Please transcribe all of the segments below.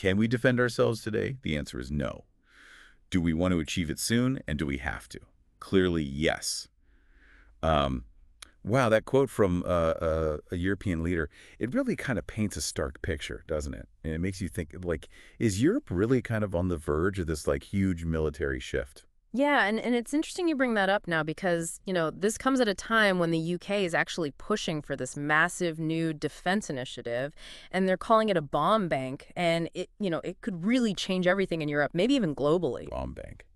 Can we defend ourselves today? The answer is no. Do we want to achieve it soon, and do we have to? Clearly, yes. Um, wow, that quote from a European leader, it really kind of paints a stark picture, doesn't it? And it makes you think, like, is Europe really kind of on the verge of this, like, huge military shift? Yeah, and it's interesting you bring that up now because, this comes at a time when the UK is actually pushing for this massive new defense initiative, and they're calling it a bomb bank, and it could really change everything in Europe, maybe even globally. Bomb bank.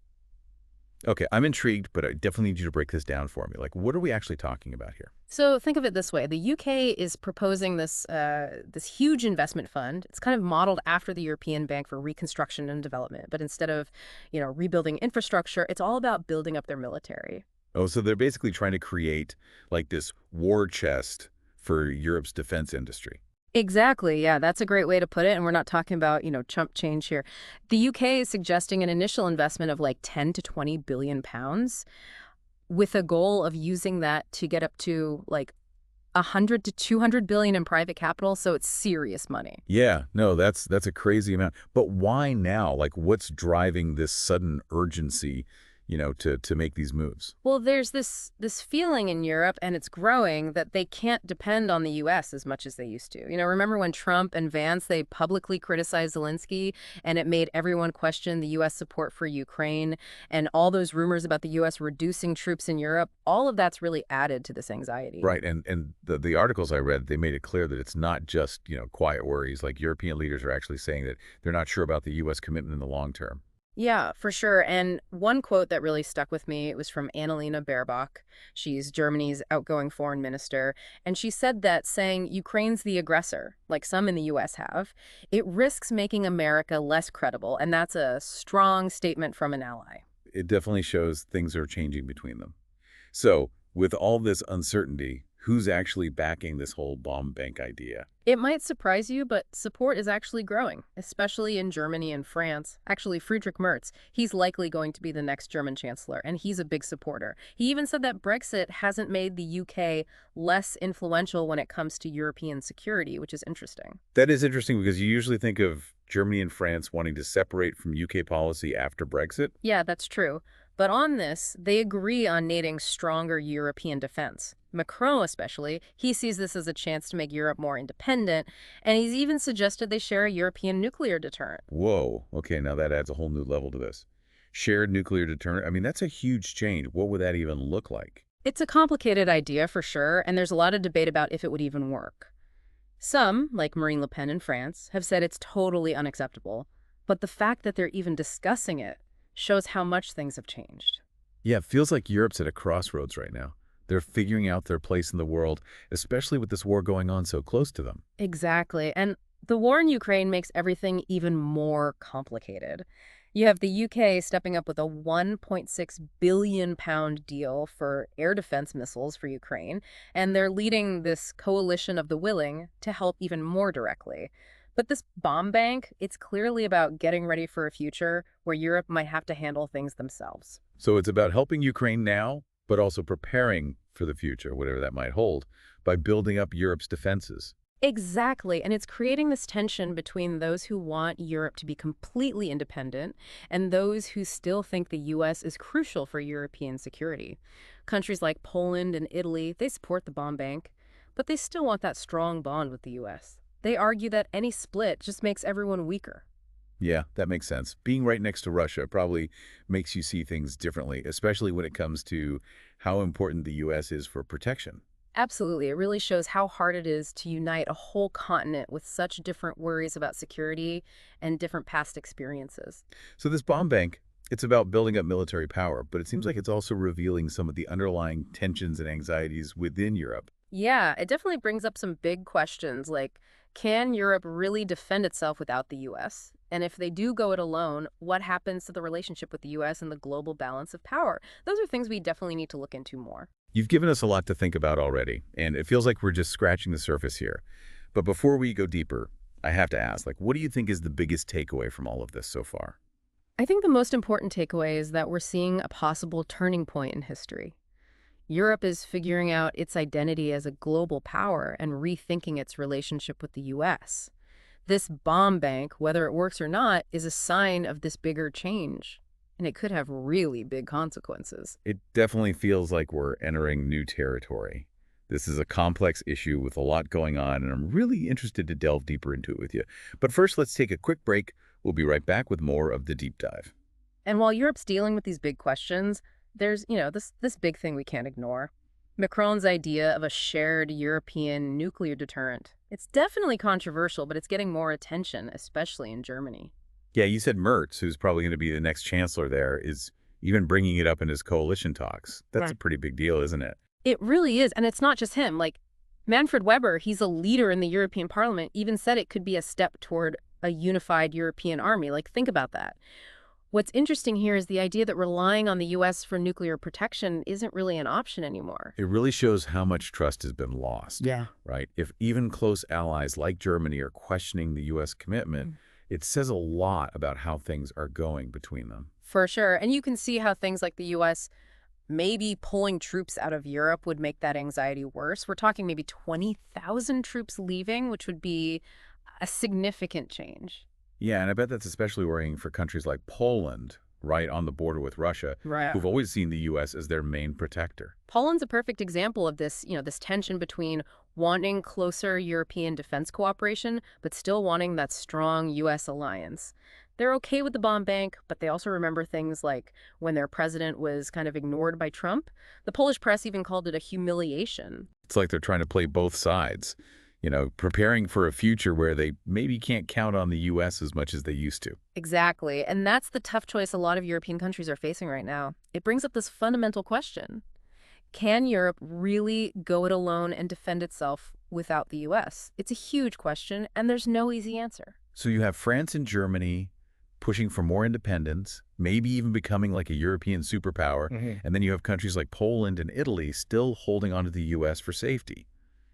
Okay, I'm intrigued, but I definitely need you to break this down for me. Like, what are we actually talking about here? So think of it this way. The UK is proposing this huge investment fund. It's kind of modeled after the European Bank for Reconstruction and Development, but instead of, rebuilding infrastructure, it's all about building up their military. Oh, so they're basically trying to create, like, this war chest for Europe's defense industry. Exactly. Yeah, that's a great way to put it. And we're not talking about, chump change here. The UK is suggesting an initial investment of like 10 to 20 billion pounds with a goal of using that to get up to like 100 to 200 billion in private capital. So it's serious money. Yeah, no, that's a crazy amount. But why now? Like, what's driving this sudden urgency, to make these moves? Well, there's this feeling in Europe, and it's growing, that they can't depend on the U.S. as much as they used to. Remember when Trump and Vance, they publicly criticized Zelensky, and it made everyone question the U.S. support for Ukraine, and all those rumors about the U.S. reducing troops in Europe, all of that's really added to this anxiety. Right, and the articles I read, they made it clear that it's not just, quiet worries. Like, European leaders are actually saying that they're not sure about the U.S. commitment in the long term. Yeah, for sure. And one quote that really stuck with me, it was from Annalena Baerbock. She's Germany's outgoing foreign minister. And she said that saying Ukraine's the aggressor, like some in the U.S. have, it risks making America less credible. And that's a strong statement from an ally. It definitely shows things are changing between them. So, with all this uncertainty, who's actually backing this whole bomb bank idea? It might surprise you, but support is actually growing, especially in Germany and France. Actually, Friedrich Merz, he's likely going to be the next German chancellor, and he's a big supporter. He even said that Brexit hasn't made the UK less influential when it comes to European security, which is interesting. That is interesting because you usually think of Germany and France wanting to separate from UK policy after Brexit. Yeah, that's true. But on this, they agree on needing stronger European defense. Macron, especially, he sees this as a chance to make Europe more independent, and he's even suggested they share a European nuclear deterrent. Whoa. Okay, now that adds a whole new level to this. Shared nuclear deterrent. I mean, that's a huge change. What would that even look like? It's a complicated idea for sure, and there's a lot of debate about if it would even work. Some, like Marine Le Pen in France, have said it's totally unacceptable, but the fact that they're even discussing it shows how much things have changed. Yeah, it feels like Europe's at a crossroads right now. They're figuring out their place in the world, especially with this war going on so close to them. Exactly. And the war in Ukraine makes everything even more complicated. You have the UK stepping up with a 1.6 billion pound deal for air defense missiles for Ukraine, and they're leading this coalition of the willing to help even more directly. But this bomb bank, it's clearly about getting ready for a future where Europe might have to handle things themselves. So it's about helping Ukraine now, but also preparing for the future, whatever that might hold, by building up Europe's defenses. Exactly. And it's creating this tension between those who want Europe to be completely independent and those who still think the U.S. is crucial for European security. Countries like Poland and Italy, they support the bomb bank, but they still want that strong bond with the U.S. They argue that any split just makes everyone weaker. Yeah, that makes sense. Being right next to Russia probably makes you see things differently, especially when it comes to how important the U.S. is for protection. Absolutely. It really shows how hard it is to unite a whole continent with such different worries about security and different past experiences. So this bomb bank, it's about building up military power, but it seems like it's also revealing some of the underlying tensions and anxieties within Europe. Yeah, it definitely brings up some big questions like, can Europe really defend itself without the U.S.? And if they do go it alone, what happens to the relationship with the U.S. and the global balance of power? Those are things we definitely need to look into more. You've given us a lot to think about already, and it feels like we're just scratching the surface here. But before we go deeper, I have to ask, like, what do you think is the biggest takeaway from all of this so far? I think the most important takeaway is that we're seeing a possible turning point in history. Europe is figuring out its identity as a global power and rethinking its relationship with the U.S. This bomb bank, whether it works or not, is a sign of this bigger change. And it could have really big consequences. It definitely feels like we're entering new territory. This is a complex issue with a lot going on, and I'm really interested to delve deeper into it with you. But first, let's take a quick break. We'll be right back with more of the deep dive. And while Europe's dealing with these big questions, there's, this big thing we can't ignore. Macron's idea of a shared European nuclear deterrent. It's definitely controversial, but it's getting more attention, especially in Germany. Yeah, you said Merz, who's probably going to be the next chancellor there, is even bringing it up in his coalition talks. That's a Right. pretty big deal, isn't it? It really is, and it's not just him. Like, Manfred Weber, he's a leader in the European Parliament, even said it could be a step toward a unified European army. Like, think about that. What's interesting here is the idea that relying on the U.S. for nuclear protection isn't really an option anymore. It really shows how much trust has been lost, Yeah. right? If even close allies like Germany are questioning the U.S. commitment, it says a lot about how things are going between them. For sure. And you can see how things like the U.S. maybe pulling troops out of Europe would make that anxiety worse. We're talking maybe 20,000 troops leaving, which would be a significant change. Yeah, and I bet that's especially worrying for countries like Poland, right on the border with Russia, Right. who've always seen the U.S. as their main protector. Poland's a perfect example of this, this tension between wanting closer European defense cooperation, but still wanting that strong U.S. alliance. They're okay with the bomb bank, but they also remember things like when their president was kind of ignored by Trump. The Polish press even called it a humiliation. It's like they're trying to play both sides, preparing for a future where they maybe can't count on the U.S. as much as they used to. Exactly. And that's the tough choice a lot of European countries are facing right now. It brings up this fundamental question. Can Europe really go it alone and defend itself without the U.S.? It's a huge question, and there's no easy answer. So you have France and Germany pushing for more independence, maybe even becoming like a European superpower, and then you have countries like Poland and Italy still holding onto the U.S. for safety.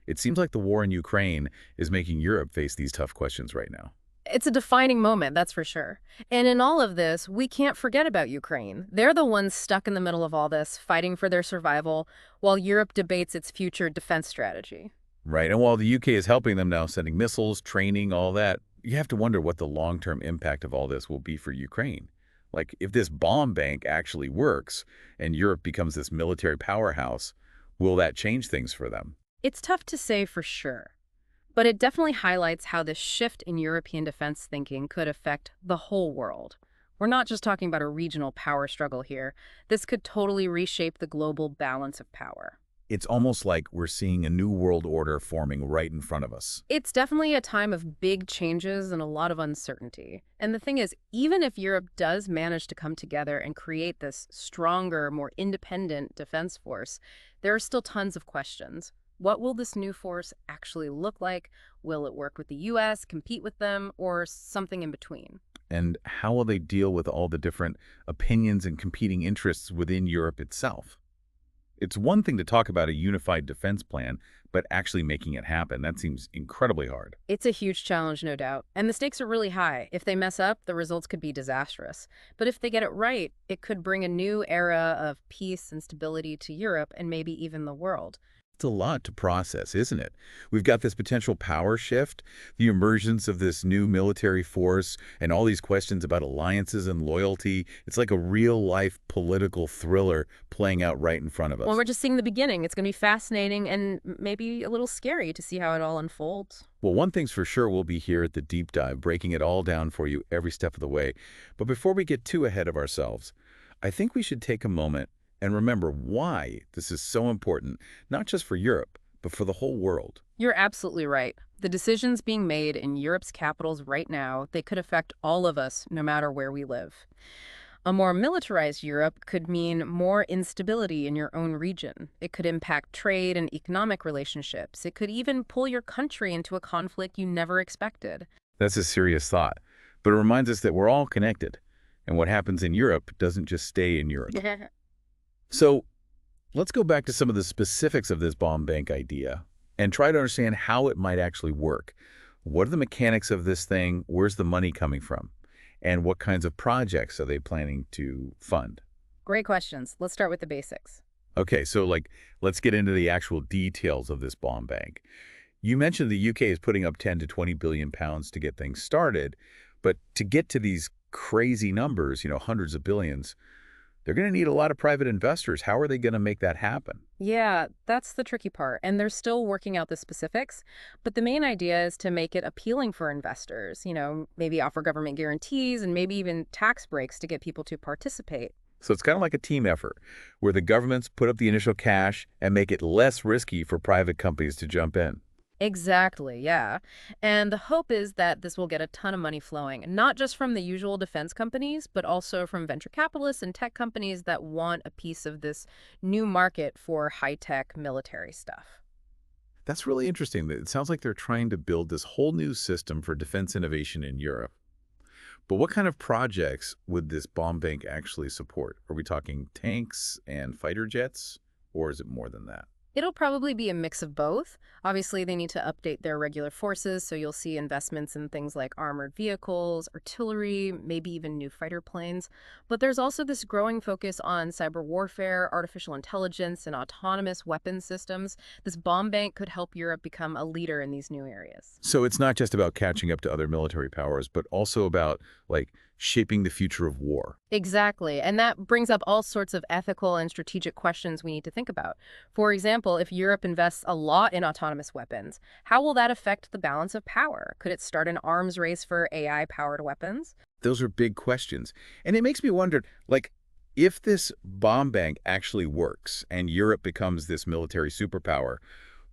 It seems like the war in Ukraine is making Europe face these tough questions right now. It's a defining moment, that's for sure. And in all of this, we can't forget about Ukraine. They're the ones stuck in the middle of all this, fighting for their survival, while Europe debates its future defense strategy. Right, and while the UK is helping them now, sending missiles, training, all that, you have to wonder what the long-term impact of all this will be for Ukraine. Like, if this bomb bank actually works and Europe becomes this military powerhouse, will that change things for them? It's tough to say for sure, but it definitely highlights how this shift in European defense thinking could affect the whole world. We're not just talking about a regional power struggle here. This could totally reshape the global balance of power. It's almost like we're seeing a new world order forming right in front of us. It's definitely a time of big changes and a lot of uncertainty. And the thing is, even if Europe does manage to come together and create this stronger, more independent defense force, there are still tons of questions. What will this new force actually look like? Will it work with the U.S., compete with them, or something in between? And how will they deal with all the different opinions and competing interests within Europe itself? It's one thing to talk about a unified defense plan, but actually making it happen, that seems incredibly hard. It's a huge challenge, no doubt. And the stakes are really high. If they mess up, the results could be disastrous. But if they get it right, it could bring a new era of peace and stability to Europe and maybe even the world. It's a lot to process, isn't it? We've got this potential power shift, the emergence of this new military force, and all these questions about alliances and loyalty. It's like a real-life political thriller playing out right in front of us. Well, we're just seeing the beginning. It's going to be fascinating and maybe a little scary to see how it all unfolds. Well, one thing's for sure, we'll be here at the deep dive, breaking it all down for you every step of the way. But before we get too ahead of ourselves, I think we should take a moment and remember why this is so important, not just for Europe, but for the whole world. You're absolutely right. The decisions being made in Europe's capitals right now, they could affect all of us, no matter where we live. A more militarized Europe could mean more instability in your own region. It could impact trade and economic relationships. It could even pull your country into a conflict you never expected. That's a serious thought, but it reminds us that we're all connected, and what happens in Europe doesn't just stay in Europe. So let's go back to some of the specifics of this bomb bank idea and try to understand how it might actually work. What are the mechanics of this thing? Where's the money coming from? And what kinds of projects are they planning to fund? Great questions. Let's start with the basics. Okay, so let's get into the actual details of this bomb bank. You mentioned the UK is putting up 10 to 20 billion pounds to get things started, but to get to these crazy numbers, hundreds of billions, they're going to need a lot of private investors. How are they going to make that happen? Yeah, that's the tricky part, and they're still working out the specifics. But the main idea is to make it appealing for investors, maybe offer government guarantees and maybe even tax breaks to get people to participate. So it's kind of like a team effort, where the governments put up the initial cash and make it less risky for private companies to jump in. Exactly, yeah. And the hope is that this will get a ton of money flowing, not just from the usual defense companies, but also from venture capitalists and tech companies that want a piece of this new market for high-tech military stuff. That's really interesting. It sounds like they're trying to build this whole new system for defense innovation in Europe. But what kind of projects would this bomb bank actually support? Are we talking tanks and fighter jets, or is it more than that? It'll probably be a mix of both. Obviously, they need to update their regular forces, so you'll see investments in things like armored vehicles, artillery, maybe even new fighter planes. But there's also this growing focus on cyber warfare, artificial intelligence, and autonomous weapons systems. This bomb bank could help Europe become a leader in these new areas. So it's not just about catching up to other military powers, but also about, shaping the future of war. Exactly. And that brings up all sorts of ethical and strategic questions we need to think about. For example, if Europe invests a lot in autonomous weapons, how will that affect the balance of power? Could it start an arms race for AI-powered weapons? Those are big questions. And it makes me wonder, if this bomb bank actually works and Europe becomes this military superpower,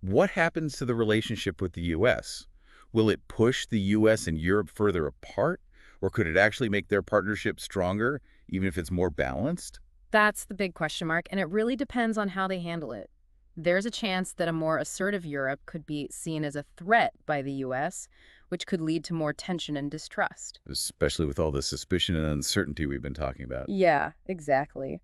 what happens to the relationship with the U.S.? Will it push the U.S. and Europe further apart? Or could it actually make their partnership stronger, even if it's more balanced? That's the big question mark, and it really depends on how they handle it. There's a chance that a more assertive Europe could be seen as a threat by the U.S., which could lead to more tension and distrust. Especially with all the suspicion and uncertainty we've been talking about. Yeah, exactly.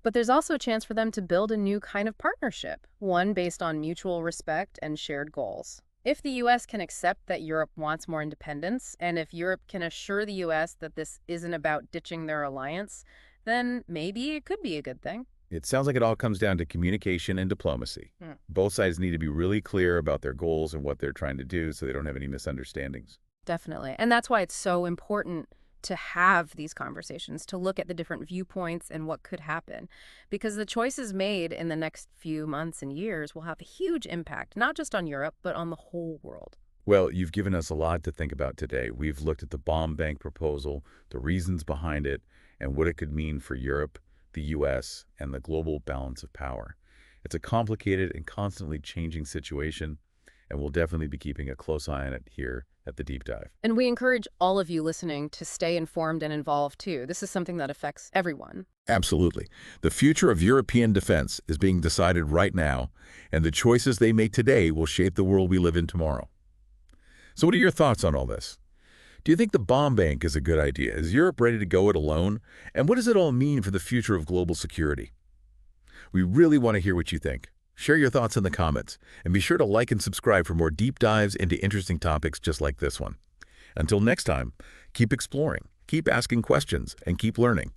But there's also a chance for them to build a new kind of partnership, one based on mutual respect and shared goals. If the U.S. can accept that Europe wants more independence, and if Europe can assure the U.S. that this isn't about ditching their alliance, then maybe it could be a good thing. It sounds like it all comes down to communication and diplomacy. Hmm. Both sides need to be really clear about their goals and what they're trying to do so they don't have any misunderstandings. Definitely. And that's why it's so important to have these conversations, to look at the different viewpoints and what could happen. Because the choices made in the next few months and years will have a huge impact, not just on Europe, but on the whole world. Well, you've given us a lot to think about today. We've looked at the bomb bank proposal, the reasons behind it, and what it could mean for Europe, the U.S., and the global balance of power. It's a complicated and constantly changing situation, and we'll definitely be keeping a close eye on it here at the Deep Dive. And we encourage all of you listening to stay informed and involved too. This is something that affects everyone. Absolutely. The future of European defense is being decided right now, and the choices they make today will shape the world we live in tomorrow. So what are your thoughts on all this? Do you think the bomb bank is a good idea? Is Europe ready to go it alone? And what does it all mean for the future of global security? We really want to hear what you think. Share your thoughts in the comments, and be sure to like and subscribe for more deep dives into interesting topics just like this one. Until next time, keep exploring, keep asking questions, and keep learning.